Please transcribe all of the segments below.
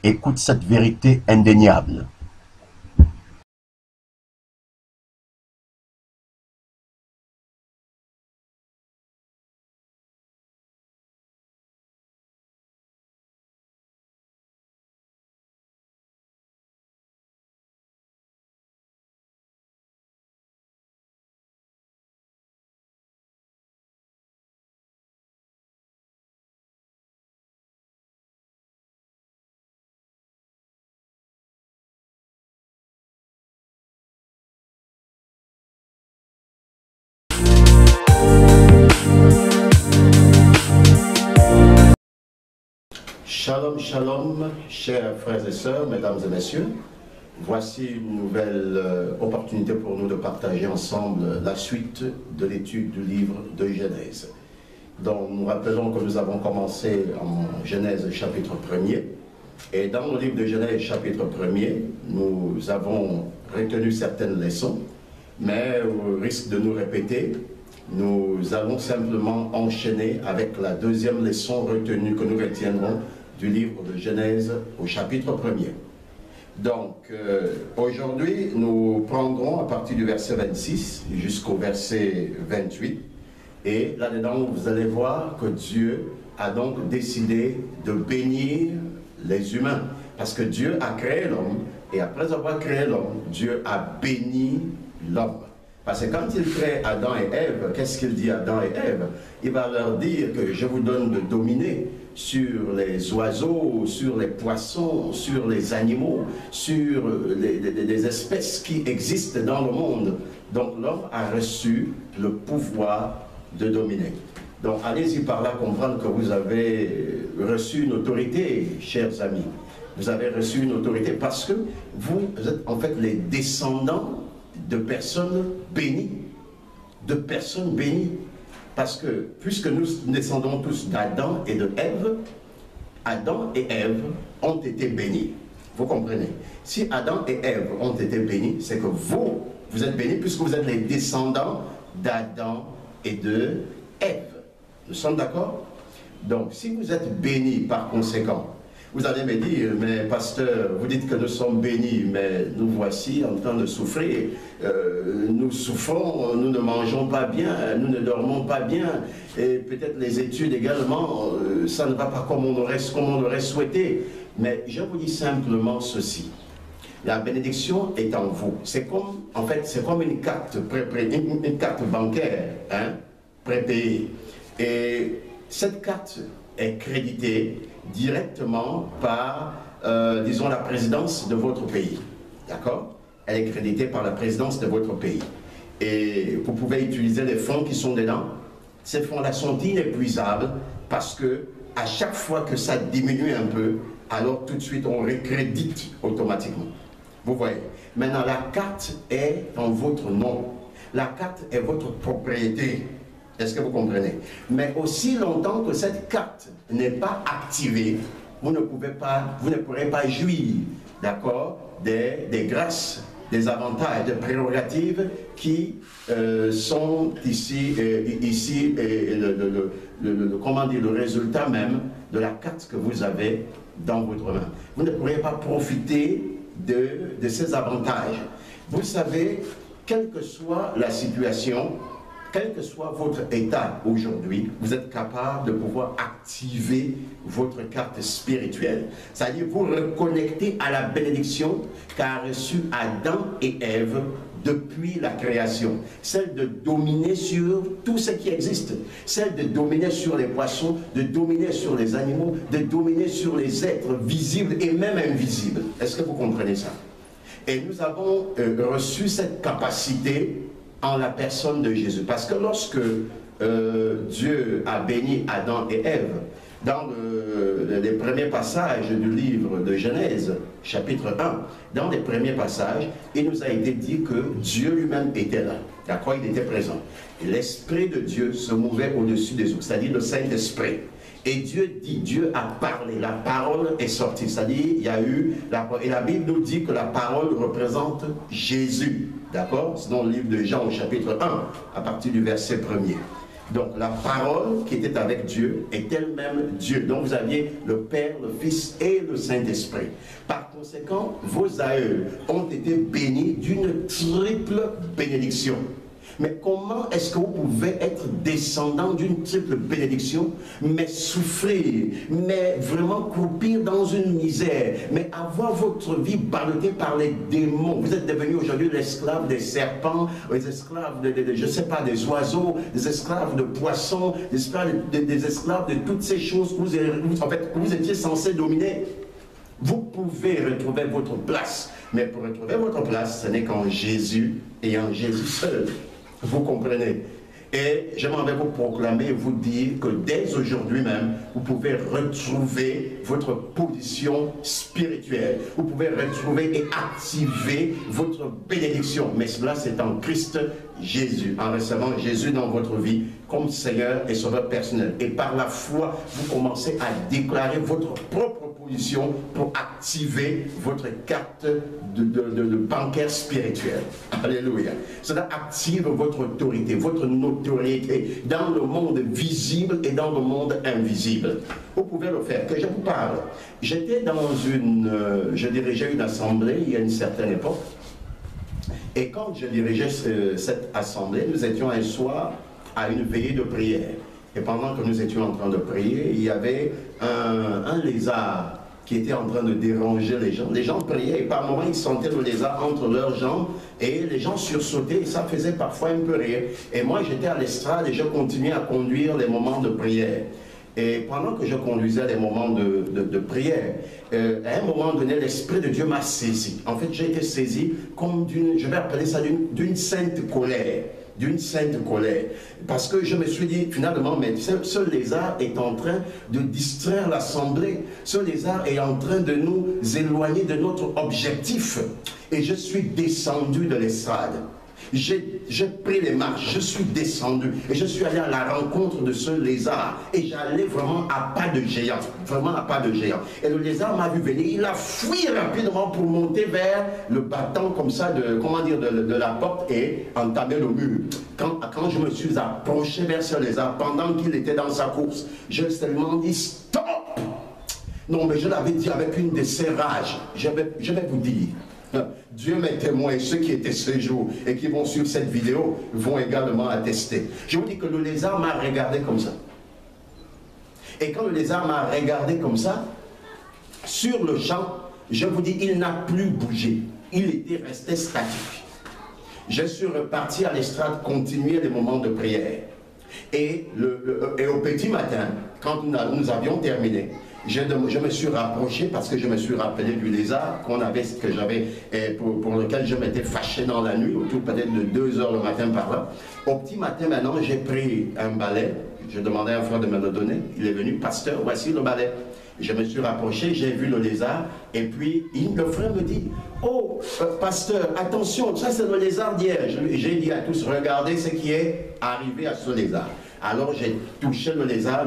Écoute cette vérité indéniable. Shalom, shalom, chers frères et sœurs, mesdames et messieurs. Voici une nouvelle opportunité pour nous de partager ensemble la suite de l'étude du livre de Genèse. Donc nous rappelons que nous avons commencé en Genèse chapitre 1er. Et dans le livre de Genèse chapitre 1er, nous avons retenu certaines leçons, mais au risque de nous répéter, nous allons simplement enchaîner avec la deuxième leçon retenue que nous retiendrons du livre de Genèse au chapitre 1er. Donc, aujourd'hui, nous prendrons à partir du verset 26 jusqu'au verset 28. Et là-dedans, vous allez voir que Dieu a donc décidé de bénir les humains. Parce que Dieu a créé l'homme, et après avoir créé l'homme, Dieu a béni l'homme. Parce que quand il crée Adam et Ève, qu'est-ce qu'il dit à Adam et Ève? Il va leur dire que je vous donne de dominer sur les oiseaux, sur les poissons, sur les animaux, sur les espèces qui existent dans le monde. Donc l'homme a reçu le pouvoir de dominer. Donc allez-y par là comprendre que vous avez reçu une autorité, chers amis. Vous avez reçu une autorité parce que vous êtes en fait les descendants de personnes bénies. De personnes bénies. Parce que, puisque nous descendons tous d'Adam et de Ève, Adam et Ève ont été bénis. Vous comprenez? Si Adam et Ève ont été bénis, c'est que vous êtes bénis puisque vous êtes les descendants d'Adam et de Ève. Nous sommes d'accord? Donc, si vous êtes bénis par conséquent, vous allez me dire, mais pasteur, vous dites que nous sommes bénis, mais nous voici en train de souffrir. Nous souffrons, nous ne mangeons pas bien, nous ne dormons pas bien, et peut-être les études également, ça ne va pas comme on aurait souhaité. Mais je vous dis simplement ceci. La bénédiction est en vous. C'est comme, en fait, c'est comme une carte, une carte bancaire, hein, prépayée. Et cette carte est créditée directement par, disons, la présidence de votre pays. D'accord? Elle est créditée par la présidence de votre pays. Et vous pouvez utiliser les fonds qui sont dedans. Ces fonds-là sont inépuisables parce que à chaque fois que ça diminue un peu, alors tout de suite on recrédite automatiquement. Vous voyez? Maintenant, la carte est en votre nom. La carte est votre propriété. Est-ce que vous comprenez? Mais aussi longtemps que cette carte n'est pas activée, vous ne pourrez pas jouir, d'accord, des grâces, des avantages, des prérogatives qui sont ici comment dire, le résultat même de la carte que vous avez dans votre main. Vous ne pourrez pas profiter de ces avantages. Vous savez, quelle que soit la situation, quel que soit votre état aujourd'hui, vous êtes capable de pouvoir activer votre carte spirituelle. C'est-à-dire vous reconnecter à la bénédiction qu'a reçue Adam et Ève depuis la création. Celle de dominer sur tout ce qui existe. Celle de dominer sur les poissons, de dominer sur les animaux, de dominer sur les êtres visibles et même invisibles. Est-ce que vous comprenez ça? Et nous avons reçu cette capacité en la personne de Jésus. Parce que lorsque Dieu a béni Adam et Ève, dans les premiers passages du livre de Genèse, chapitre 1, dans les premiers passages, il nous a été dit que Dieu lui-même était là. D'accord? Il était présent. L'Esprit de Dieu se mouvait au-dessus des eaux, c'est-à-dire le Saint-Esprit. Et Dieu dit, Dieu a parlé, la parole est sortie. C'est-à-dire, il y a eu, et la Bible nous dit que la parole représente Jésus. D'accord? C'est dans le livre de Jean, au chapitre 1, à partir du verset 1er. Donc la parole qui était avec Dieu est elle-même Dieu. Donc vous aviez le Père, le Fils et le Saint-Esprit. Par conséquent, vos aïeux ont été bénis d'une triple bénédiction. Mais comment est-ce que vous pouvez être descendant d'une triple bénédiction, mais souffrir, mais vraiment croupir dans une misère, mais avoir votre vie ballottée par les démons? Vous êtes devenu aujourd'hui l'esclave des serpents, les esclaves je ne sais pas, des oiseaux, des esclaves de poissons, des esclaves de toutes ces choses que vous étiez censé dominer. Vous pouvez retrouver votre place, mais pour retrouver votre place, ce n'est qu'en Jésus et en Jésus seul. Vous comprenez? Et je m'en vais vous proclamer et vous dire que dès aujourd'hui même, vous pouvez retrouver votre position spirituelle. Vous pouvez retrouver et activer votre bénédiction. Mais cela, c'est en Christ Jésus, en recevant Jésus dans votre vie comme Seigneur et Sauveur personnel. Et par la foi, vous commencez à déclarer votre propre position pour activer votre carte de bancaire spirituel. Alléluia. Cela active votre autorité, votre notoriété dans le monde visible et dans le monde invisible. Vous pouvez le faire. Que je vous parle. J'étais dans je dirigeais une assemblée il y a une certaine époque. Et quand je dirigeais cette assemblée, nous étions un soir à une veillée de prière. Et pendant que nous étions en train de prier, il y avait un lézard qui était en train de déranger les gens. Les gens priaient et par moments ils sentaient le lézard entre leurs jambes et les gens sursautaient et ça faisait parfois un peu rire. Et moi j'étais à l'estrade et je continuais à conduire les moments de prière. Et pendant que je conduisais les moments de prière, à un moment donné, l'Esprit de Dieu m'a saisi. En fait, j'ai été saisi comme je vais appeler ça d'une sainte colère. D'une sainte colère. Parce que je me suis dit, finalement, mais ce lézard est en train de distraire l'Assemblée. Ce lézard est en train de nous éloigner de notre objectif. Et je suis descendu de l'estrade. J'ai pris les marches, je suis descendu et je suis allé à la rencontre de ce lézard et j'allais vraiment à pas de géant, vraiment à pas de géant. Et le lézard m'a vu venir, il a fui rapidement pour monter vers le battant comme ça de la porte et entamer le mur. Quand je me suis approché vers ce lézard, pendant qu'il était dans sa course, je seulement dit stop. Non, mais je l'avais dit avec une de ces rages. Je vais vous dire. Dieu m'est témoin et ceux qui étaient ce jour et qui vont suivre cette vidéo vont également attester. Je vous dis que le lézard m'a regardé comme ça. Et quand le lézard m'a regardé comme ça, sur le champ, je vous dis, il n'a plus bougé. Il était resté statique. Je suis reparti à l'estrade, continuer les moments de prière. Et au petit matin, quand nous avions terminé, je me suis rapproché parce que je me suis rappelé du lézard que j'avais pour lequel je m'étais fâché dans la nuit, autour peut-être de 2 h le matin par là. Au petit matin maintenant, j'ai pris un balai, je demandais à un frère de me le donner, il est venu, pasteur, voici le balai. Je me suis rapproché, j'ai vu le lézard, et puis le frère me dit, oh, pasteur, attention, ça c'est le lézard d'hier. J'ai dit à tous, regardez ce qui est arrivé à ce lézard. Alors j'ai touché le lézard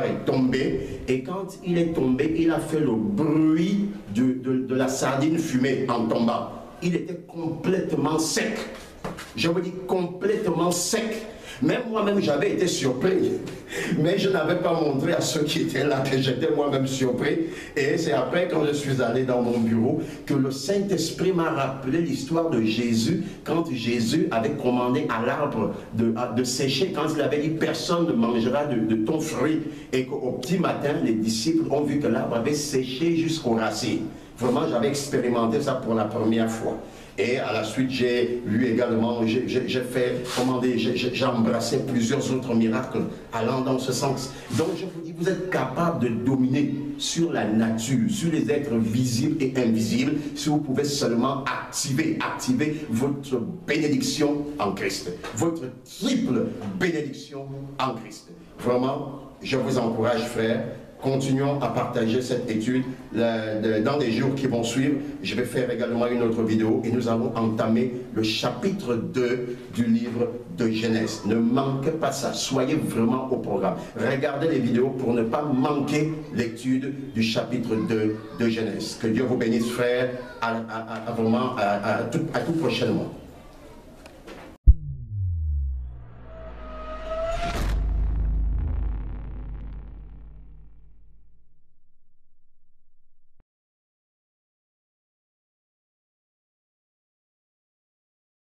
est tombé, et quand il est tombé, il a fait le bruit de la sardine fumée en tombant. Il était complètement sec. Je vous dis complètement sec. Même moi-même, j'avais été surpris. Mais je n'avais pas montré à ceux qui étaient là que j'étais moi-même surpris. Et c'est après, quand je suis allé dans mon bureau, que le Saint-Esprit m'a rappelé l'histoire de Jésus, quand Jésus avait commandé à l'arbre de sécher, quand il avait dit « personne ne mangera de ton fruit ». Et qu'au petit matin, les disciples ont vu que l'arbre avait séché jusqu'aux racines. Vraiment, j'avais expérimenté ça pour la première fois. Et à la suite, j'ai lu également, j'ai embrassé plusieurs autres miracles allant dans ce sens. Donc je vous dis, vous êtes capable de dominer sur la nature, sur les êtres visibles et invisibles, si vous pouvez seulement activer votre bénédiction en Christ. Votre triple bénédiction en Christ. Vraiment, je vous encourage, frères. Continuons à partager cette étude dans les jours qui vont suivre. Je vais faire également une autre vidéo et nous allons entamer le chapitre 2 du livre de Genèse. Ne manquez pas ça, soyez vraiment au programme. Regardez les vidéos pour ne pas manquer l'étude du chapitre 2 de Genèse. Que Dieu vous bénisse, frères, à tout prochainement.